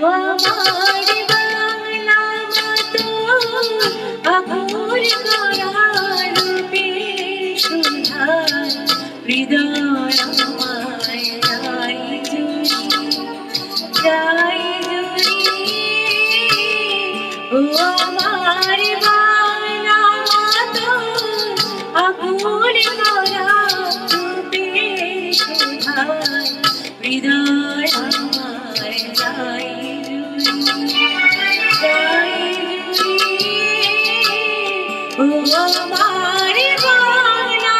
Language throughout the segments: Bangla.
আমার বাংলা মতো আকুল করা রূপে সুধার হৃদয় আমায় যাই জুড়ি ও আমার বাংলা মতো আকুল করা রূপে সুধার হৃদয় আমায় যাই ও আমার বাংলা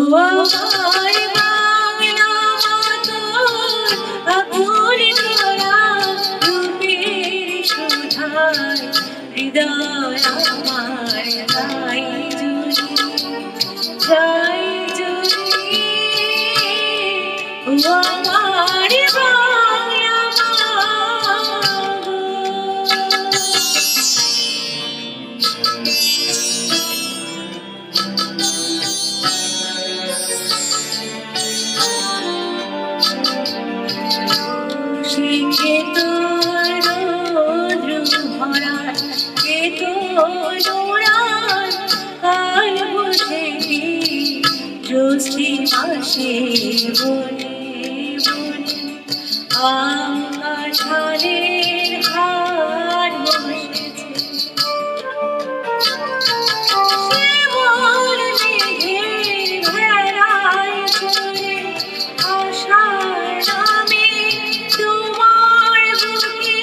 আমার বাংলা মতো আকুল করা রূপের সুধার হৃদয় আমার যাই জুড়ি ও আমার বাংলা কে তো রৌদ্র ভরা কে তো নোরান কাল বসে জ্যোৎস্নি মাসে বনে বনে আম কাঁঠালের হাট বসেছে শ্যামল মেঘের ভেলায় চলে আষাঢ় নামে তোমার বুকে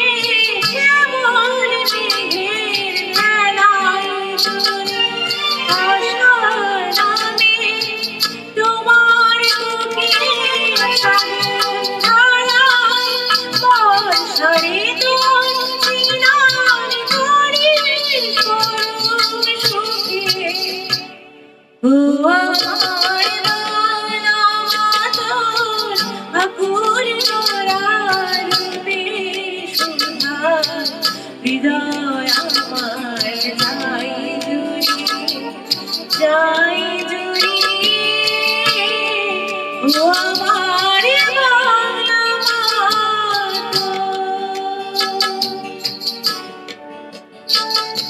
শ্যামল মেঘের ভেলায় চলে আষাঢ় নামে তোমার বুকে শ্রাবণ ধারায় বর্ষারে তোর স্নান করি করুণ সুখে ও আমার বাংলা মাতর আকুল করা রূপে সুধার হৃদয় আমায় যাই জুড়ি